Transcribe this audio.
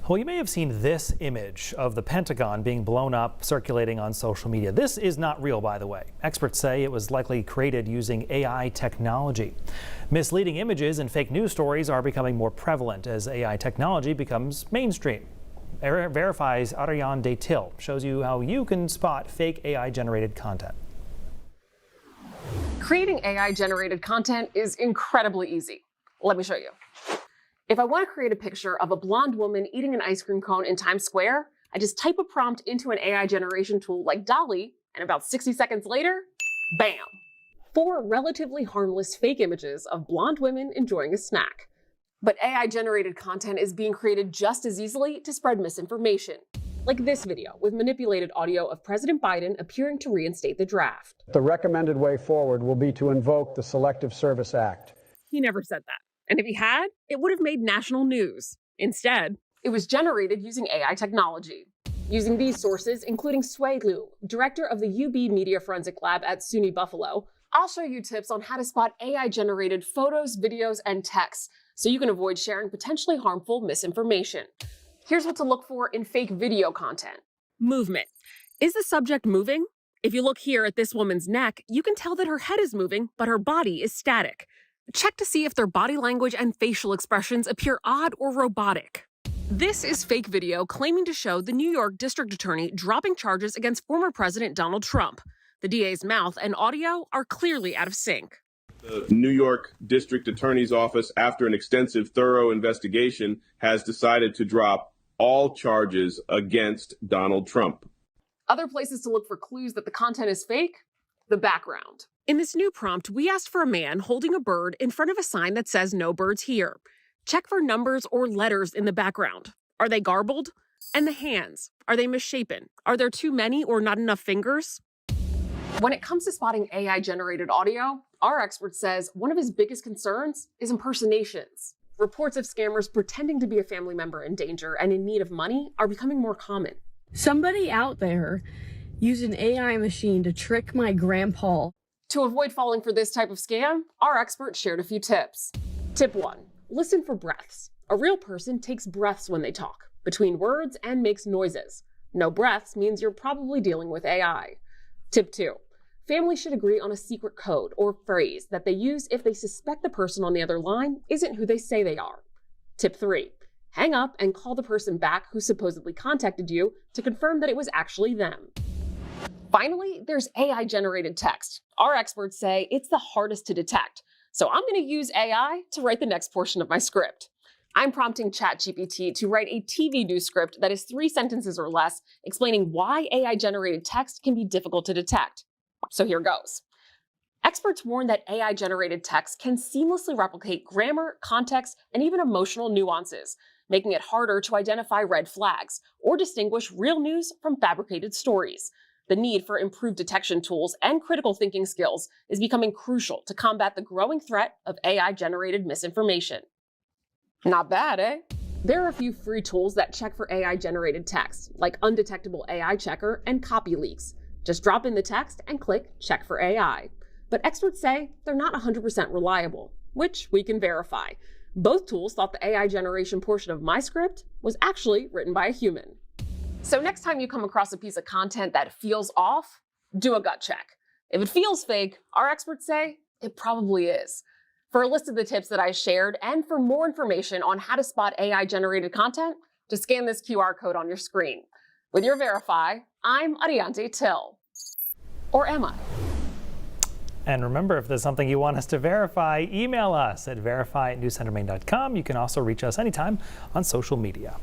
Well, you may have seen this image of the Pentagon being blown up circulating on social media. This is not real, by the way. Experts say it was likely created using AI technology. Misleading images and fake news stories are becoming more prevalent as AI technology becomes mainstream. Verify's Ariane Detil shows you how you can spot fake AI-generated content. Creating AI-generated content is incredibly easy. Let me show you. If I want to create a picture of a blonde woman eating an ice cream cone in Times Square, I just type a prompt into an AI generation tool like DALL-E, and about 60 seconds later, bam! 4 relatively harmless fake images of blonde women enjoying a snack. But AI-generated content is being created just as easily to spread misinformation, like this video with manipulated audio of President Biden appearing to reinstate the draft. The recommended way forward will be to invoke the Selective Service Act. He never said that. And if he had, it would have made national news. Instead, it was generated using AI technology. Using these sources, including Sui Liu, director of the UB Media Forensic Lab at SUNY Buffalo, I'll show you tips on how to spot AI-generated photos, videos, and texts so you can avoid sharing potentially harmful misinformation. Here's what to look for in fake video content. Movement. Is the subject moving? If you look here at this woman's neck, you can tell that her head is moving, but her body is static. Check to see if their body language and facial expressions appear odd or robotic. This is fake video claiming to show the New York District Attorney dropping charges against former President Donald Trump. The DA's mouth and audio are clearly out of sync. The New York District Attorney's Office, after an extensive, thorough investigation, has decided to drop all charges against Donald Trump. Other places to look for clues that the content is fake: the background. In this new prompt, we asked for a man holding a bird in front of a sign that says "No birds here." Check for numbers or letters in the background. Are they garbled? And the hands, are they misshapen? Are there too many or not enough fingers? When it comes to spotting AI-generated audio, our expert says one of his biggest concerns is impersonations. Reports of scammers pretending to be a family member in danger and in need of money are becoming more common. Somebody out there used an AI machine to trick my grandpa. To avoid falling for this type of scam, our expert shared a few tips. Tip 1. Listen for breaths. A real person takes breaths when they talk, between words, and makes noises. No breaths means you're probably dealing with AI. Tip 2. Families should agree on a secret code or phrase that they use if they suspect the person on the other line isn't who they say they are. Tip 3. Hang up and call the person back who supposedly contacted you to confirm that it was actually them. Finally, there's AI-generated text. Our experts say it's the hardest to detect, so I'm going to use AI to write the next portion of my script. I'm prompting ChatGPT to write a TV news script that is 3 sentences or less, explaining why AI-generated text can be difficult to detect. So here goes. Experts warn that AI-generated text can seamlessly replicate grammar, context, and even emotional nuances, making it harder to identify red flags or distinguish real news from fabricated stories. The need for improved detection tools and critical thinking skills is becoming crucial to combat the growing threat of AI-generated misinformation. Not bad, eh? There are a few free tools that check for AI-generated text, like Undetectable AI Checker and CopyLeaks. Just drop in the text and click Check for AI. But experts say they're not 100% reliable, which we can verify. Both tools thought the AI generation portion of my script was actually written by a human. So next time you come across a piece of content that feels off, do a gut check. If it feels fake, our experts say it probably is. For a list of the tips that I shared and for more information on how to spot AI-generated content, just scan this QR code on your screen. With your Verify, I'm Ariane Detil. Or am I? And remember, if there's something you want us to verify, email us at verify@newscentermaine.com. You can also reach us anytime on social media.